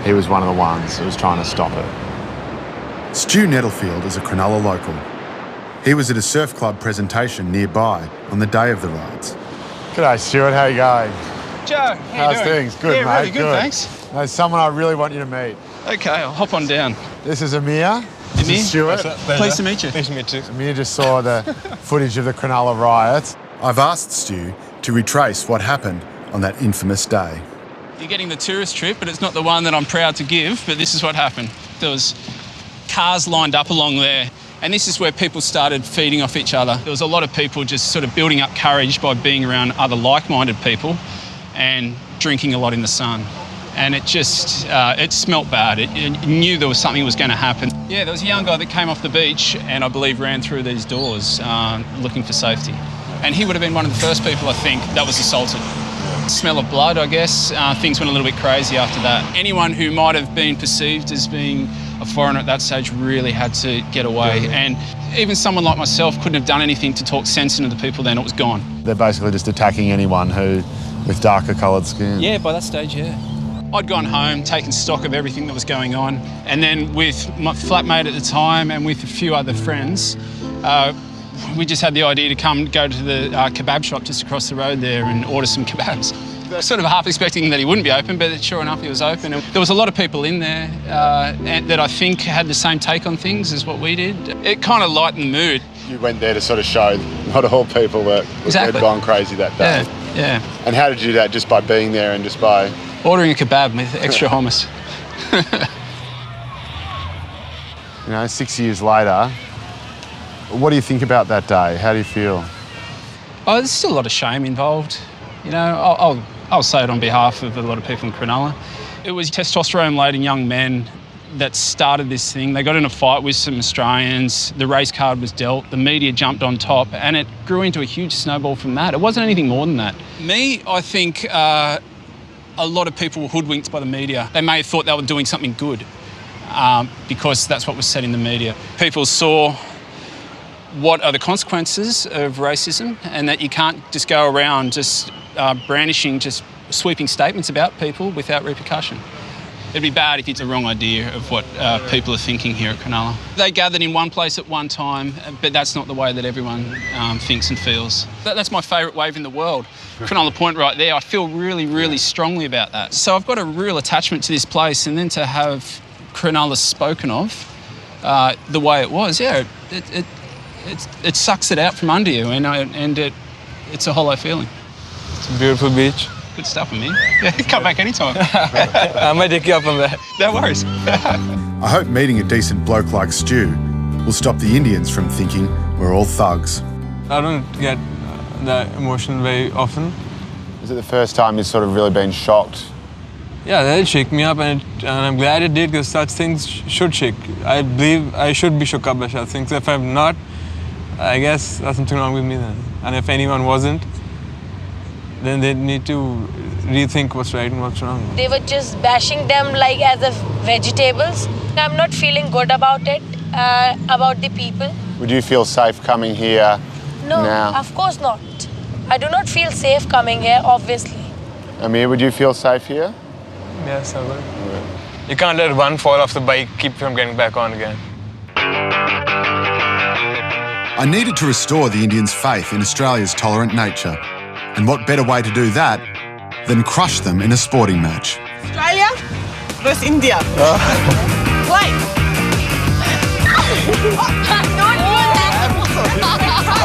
he was one of the ones that was trying to stop it. Stu Nettlefield is a Cronulla local. He was at a surf club presentation nearby on the day of the riots. G'day, Stuart. How you going? Joe, How's things? Good, yeah, mate. Really good, thanks. There's someone I really want you to meet. Okay, I'll hop on down. This is Amer. This is Stuart. Pleased to meet you. Nice to meet you. Amir just saw the footage of the Cronulla riots. I've asked Stu to retrace what happened on that infamous day. You're getting the tourist trip, but it's not the one that I'm proud to give, but this is what happened. There was cars lined up along there, and this is where people started feeding off each other. There was a lot of people just sort of building up courage by being around other like-minded people and drinking a lot in the sun. And it just, it smelt bad. It knew there was something was going to happen. Yeah, there was a young guy that came off the beach and I believe ran through these doors looking for safety. And he would have been one of the first people, I think, that was assaulted. Smell of blood, I guess. Things went a little bit crazy after that. Anyone who might have been perceived as being a foreigner at that stage really had to get away. And even someone like myself couldn't have done anything to talk sense into the people then. It was gone. They're basically just attacking anyone who with darker coloured skin. Yeah, by that stage, yeah. I'd gone home, taken stock of everything that was going on, and then with my flatmate at the time and with a few other friends, we just had the idea to go to the kebab shop just across the road there and order some kebabs. Sort of half expecting that he wouldn't be open, but sure enough, he was open. And there was a lot of people in there that I think had the same take on things as what we did. It kind of lightened the mood. You went there to sort of show not all people were had gone crazy that day. Yeah. And how did you do that? Just by being there and just by... Ordering a kebab with extra hummus. 6 years later, what do you think about that day? How do you feel? Oh, there's still a lot of shame involved. I'll say it on behalf of a lot of people in Cronulla. It was testosterone-laden young men that started this thing. They got in a fight with some Australians, the race card was dealt, the media jumped on top, and it grew into a huge snowball from that. It wasn't anything more than that. Me, I think a lot of people were hoodwinked by the media. They may have thought they were doing something good because that's what was said in the media. People saw what are the consequences of racism and that you can't just go around just brandishing, just sweeping statements about people without repercussion. It'd be bad if it's a wrong idea of what people are thinking here at Cronulla. They gathered in one place at one time, but that's not the way that everyone thinks and feels. That's my favourite wave in the world. Cronulla Point right there, I feel really, really strongly about that. So I've got a real attachment to this place, and then to have Cronulla spoken of the way it was, yeah, it sucks it out from under you, and it's a hollow feeling. It's a beautiful beach. Good stuff, Amer. Yeah, come back anytime. I might take you up on that. No worries. I hope meeting a decent bloke like Stu will stop the Indians from thinking we're all thugs. I don't get that emotion very often. Is it the first time you've sort of really been shocked? Yeah, that did shake me up, and I'm glad it did, because such things should shake. I believe I should be shook up by such things. If I'm not, I guess there's something wrong with me then. And if anyone wasn't, then they need to rethink what's right and what's wrong. They were just bashing them like as if vegetables. I'm not feeling good about it, about the people. Would you feel safe coming here No, now? of course not. I do not feel safe coming here, obviously. Amer, would you feel safe here? Yes, I would. You can't let one fall off the bike, keep from getting back on again. I needed to restore the Indians' faith in Australia's tolerant nature. And what better way to do that than crush them in a sporting match? Australia versus India. Play.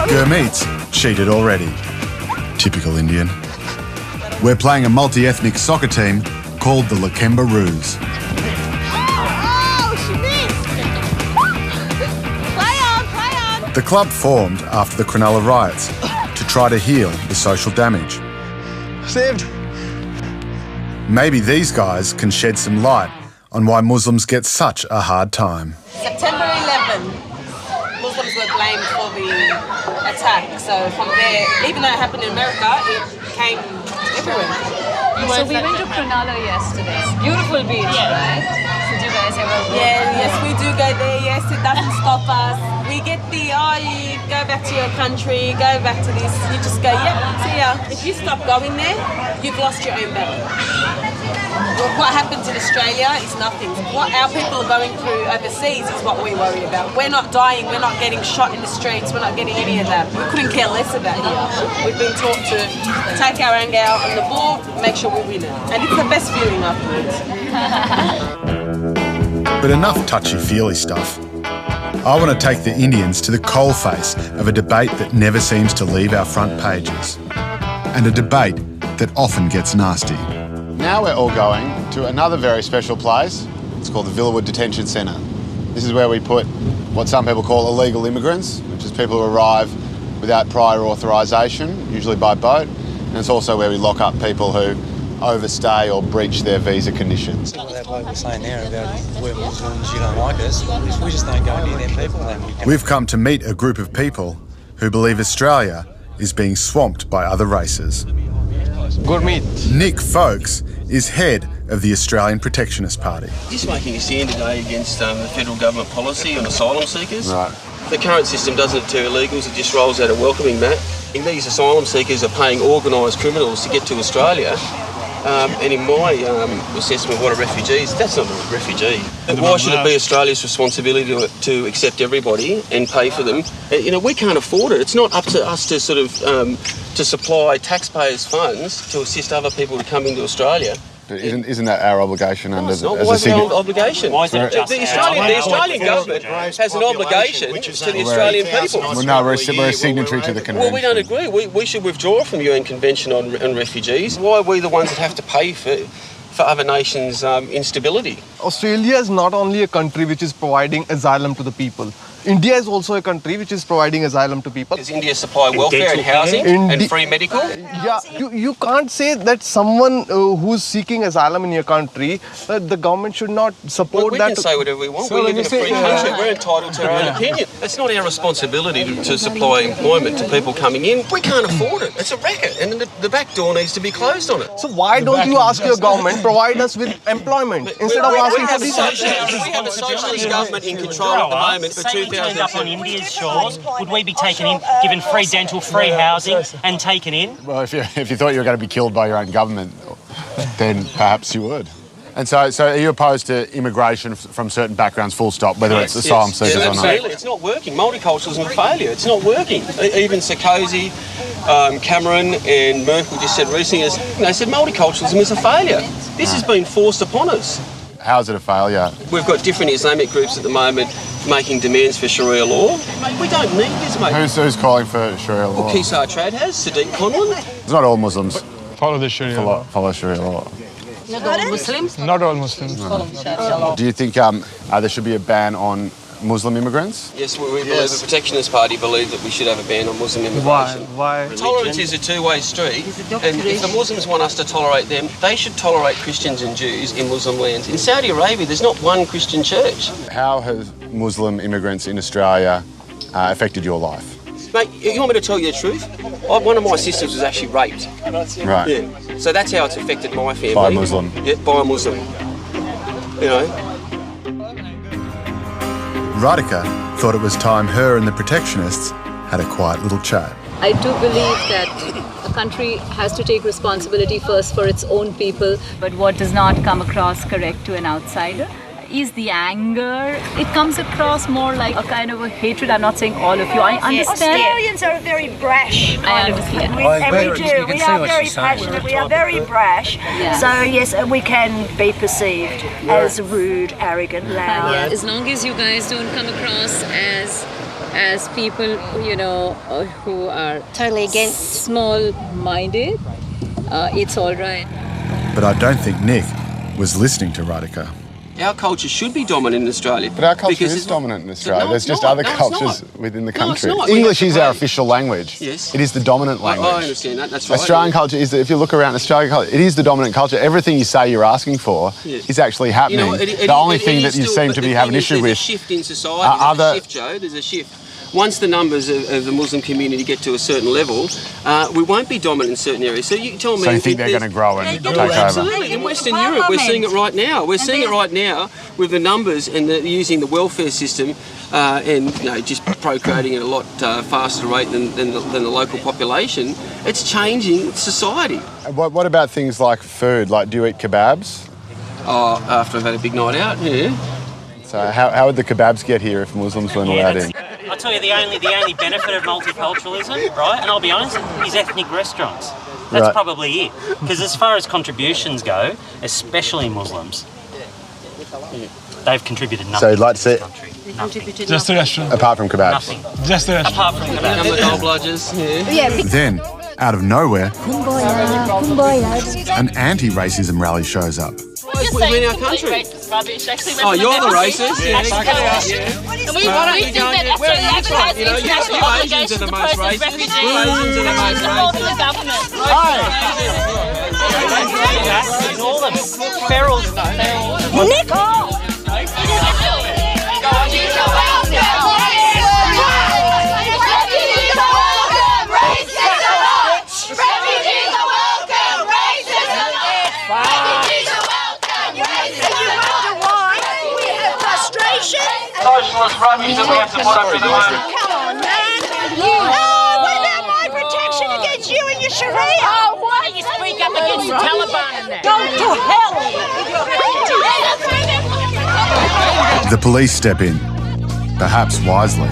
Gurmeet's cheated already. Typical Indian. We're playing a multi-ethnic soccer team called the Lakemba-roos. Oh, she missed. Play on. The club formed after the Cronulla riots to try to heal the social damage. Saved. Maybe these guys can shed some light on why Muslims get such a hard time. September 11, Muslims were blamed for the attack. So from there, even though it happened in America, it came everywhere. So we went to Cronulla yesterday. Beautiful beach, right? Did you guys ever go? Yes, we do go there. Yes, it doesn't stop us. We get you go back to your country, go back to this. You just go, yep, see ya. If you stop going there, you've lost your own battle. What happens in Australia is nothing. What our people are going through overseas is what we worry about. We're not dying, we're not getting shot in the streets, we're not getting any of that. We couldn't care less about here. We've been taught to take our anger out on the ball, make sure we win it. And it's the best feeling afterwards. But enough touchy-feely stuff. I want to take the Indians to the coalface of a debate that never seems to leave our front pages. And a debate that often gets nasty. Now we're all going to another very special place. It's called the Villawood Detention Centre. This is where we put what some people call illegal immigrants, which is people who arrive without prior authorisation, usually by boat. And it's also where we lock up people who overstay or breach their visa conditions. What that bloke was saying there about we're Muslims, you don't like us, we just don't go near them people. We've come to meet a group of people who believe Australia is being swamped by other races. Gurmeet. Nick Folks is head of the Australian Protectionist Party. Just making a stand today against the federal government policy on asylum seekers. Right. The current system doesn't deter illegals, it just rolls out a welcoming mat. These asylum seekers are paying organised criminals to get to Australia. And in my assessment of what a refugee is, that's not a refugee. Why should it be Australia's responsibility to accept everybody and pay for them? You know, we can't afford it. It's not up to us to sort of to supply taxpayers' funds to assist other people to come into Australia. But isn't that our obligation under It's not. as Why a is it our signatory? obligation? Why is it just The Australian government has an obligation to the Australian people. Well, no, we're a signatory to the convention. Well, we don't agree. We should withdraw from the UN Convention on refugees. Why are we the ones that have to pay for other nations' instability? Australia is not only a country which is providing asylum to the people. India is also a country which is providing asylum to people. Does India supply welfare and housing and free medical? Yeah, you can't say that someone who's seeking asylum in your country, the government should not support We that. can say whatever we want. We live in a free country. We're entitled to our own opinion. It's not our responsibility to supply employment to people coming in. We can't afford it. It's a racket, and the back door needs to be closed on it. So why don't you ask your government, provide us with employment instead of asking for these? We have a socialist government in control at the moment for 2000. Turned up on India's shores, would we be taken in, given free dental, free housing, and taken in? Well, if you thought you were going to be killed by your own government, then perhaps you would. And so are you opposed to immigration from certain backgrounds, full stop, whether it's asylum seekers or not? Absolutely. It's not working. Multiculturalism is a failure. It's not working. Even Sarkozy, Cameron and Merkel just said recently, they said multiculturalism is a failure. This has been forced upon us. How is it a failure? We've got different Islamic groups at the moment making demands for Sharia law. We don't need this, mate. Who's calling for Sharia law? Well, Kisar Trad has, Sadiq Conlon. It's not all Muslims Follow the Sharia law. follow Sharia law. Not all Muslims. Not all Muslims. Do you think there should be a ban on Muslim immigrants? Yes, we believe the Protectionist Party believe that we should have a ban on Muslim immigration. Why? Tolerance is a two-way street, and if the Muslims want us to tolerate them, they should tolerate Christians and Jews in Muslim lands. In Saudi Arabia, there's not one Christian church. How have Muslim immigrants in Australia affected your life? Mate, you want me to tell you the truth? One of my sisters was actually raped. Right. Yeah. So that's how it's affected my family. By a Muslim? Yeah, by a Muslim. You know? Radhika thought it was time her and the protectionists had a quiet little chat. I do believe that a country has to take responsibility first for its own people. But what does not come across correct to an outsider is the anger. It comes across more like a kind of a hatred. I'm not saying all of you. I understand. Australians are very brash. I understand. We do. We are very passionate. We are very brash. Yeah. So yes, we can be perceived as rude, arrogant, loud. Yeah, as long as you guys don't come across as people, you know, who are Totally against. small-minded, it's all right. But I don't think Nick was listening to Radhika. Our culture should be dominant in Australia. But our culture because is dominant in Australia. No, There's it's just not. other No, it's cultures not. within the No, it's country. not. We English have is to our pay. official language. Yes. It is the dominant language. I understand that. That's right. Australian culture is, if you look around Australian culture, it is the dominant culture. Everything you say you're asking for is actually happening. You know, the only thing that you seem to be having an issue with There's a shift in society. There's a shift, Joe. There's a shift. Once the numbers of the Muslim community get to a certain level, we won't be dominant in certain areas. So you tell me... So you think they're going to grow and take over? Absolutely. In Western Europe, we're seeing it right now. We're seeing it right now with the numbers and using the welfare system and just procreating at a lot faster rate than the local population. It's changing society. What about things like food? Like, do you eat kebabs? Oh, after I've had a big night out, yeah. So how would the kebabs get here if Muslims weren't allowed in? I'll tell you the only benefit of multiculturalism, right, and I'll be honest, is ethnic restaurants. That's Right. probably it. Because as far as contributions go, especially Muslims, they've contributed nothing So you'd like to see country. Just the restaurant. apart from kebabs? Nothing. Just the restaurant. Apart from kebabs. Come the gold bludgers, yeah. Then, out of nowhere, an anti-racism rally shows up. Put them in our country. Oh, you're the racist? Yeah, exactly. And we think that Australia actually has international obligations to process refugees. It's the fault of the government. It's all them. Ferals. Nick! Socialist rubbish that we have to put up to the moment. Come on, man. What about my protection against you and your Sharia? Oh, why do you speak up against the Taliban and that? Go to hell! The police step in, perhaps wisely.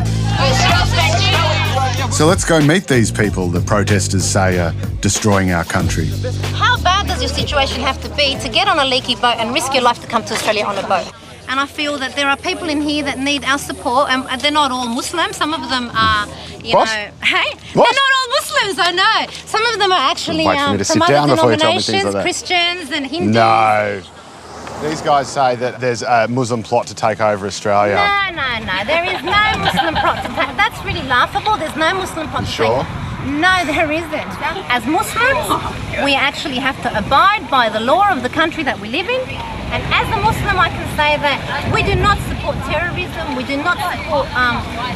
So let's go meet these people the protesters say are destroying our country. How bad does your situation have to be to get on a leaky boat and risk your life to come to Australia on a boat? And I feel that there are people in here that need our support, and they're not all Muslims. Some of them are, you know, hey, they're not all Muslims. I know. Some of them are actually from other denominations, Christians and Hindus. No. These guys say that there's a Muslim plot to take over Australia. No. There is no Muslim plot to take. That's really laughable. There's no Muslim plot to take. Sure? No, there isn't. As Muslims, we actually have to abide by the law of the country that we live in. And as a Muslim, I can say that we do not support terrorism, we do not support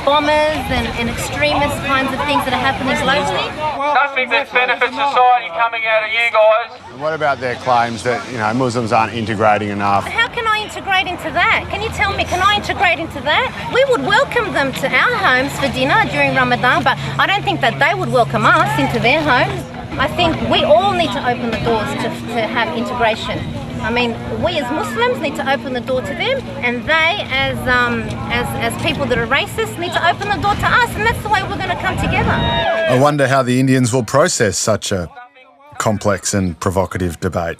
bombers and extremist kinds of things that are happening globally. Nothing that benefits society coming out of you guys. And what about their claims that, you know, Muslims aren't integrating enough? How can I integrate into that? Can you tell me, can I integrate into that? We would welcome them to our homes for dinner during Ramadan, but I don't think that they would welcome us into their homes. I think we all need to open the doors to have integration. I mean, we as Muslims need to open the door to them, and they, as people that are racist, need to open the door to us, and that's the way we're going to come together. I wonder how the Indians will process such a complex and provocative debate.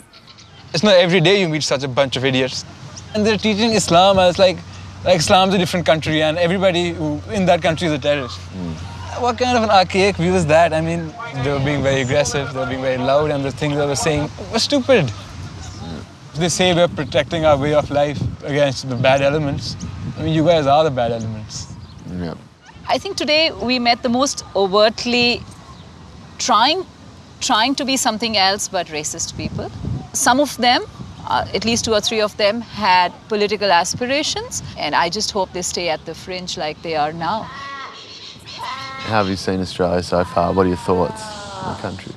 It's not every day you meet such a bunch of idiots. And they're teaching Islam as like Islam's a different country and everybody who in that country is a terrorist. What kind of an archaic view is that? I mean, they were being very aggressive, they were being very loud, and the things they were saying were stupid. They say we're protecting our way of life against the bad elements. I mean, you guys are the bad elements. Yeah. I think today we met the most overtly trying to be something else but racist people. Some of them, at least 2 or 3 of them, had political aspirations, and I just hope they stay at the fringe like they are now. How have you seen Australia so far? What are your thoughts on the country?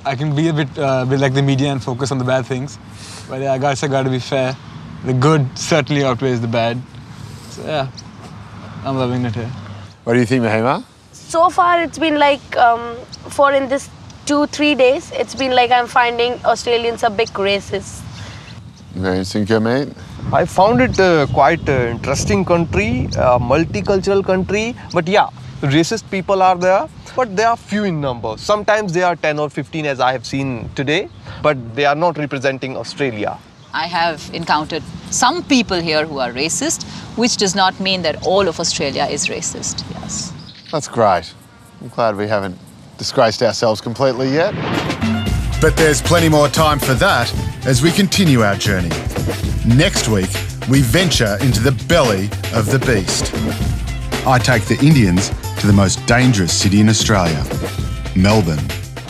I can be a bit like the media and focus on the bad things. But yeah, I guess I got to be fair. The good certainly outweighs the bad. So yeah, I'm loving it here. What do you think, Mahima? So far, it's been like, in this 2-3 days, it's been like I'm finding Australians a big racist. Very interesting, Gurmeet. I found it quite an interesting country, a multicultural country. But yeah, racist people are there, but they are few in number. Sometimes they are 10 or 15 as I have seen today, but they are not representing Australia. I have encountered some people here who are racist, which does not mean that all of Australia is racist, yes. That's great. I'm glad we haven't disgraced ourselves completely yet. But there's plenty more time for that as we continue our journey. Next week, we venture into the belly of the beast. I take the Indians to the most dangerous city in Australia, Melbourne.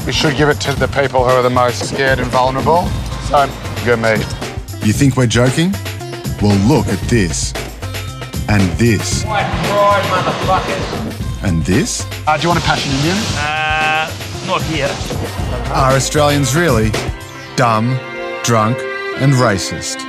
We should give it to the people who are the most scared and vulnerable. So, Gurmeet. You think we're joking? Well, look at this. And this. White pride, motherfuckers. And this? Do you want a passion Indian? Not here. Are Australians really dumb, drunk, and racist?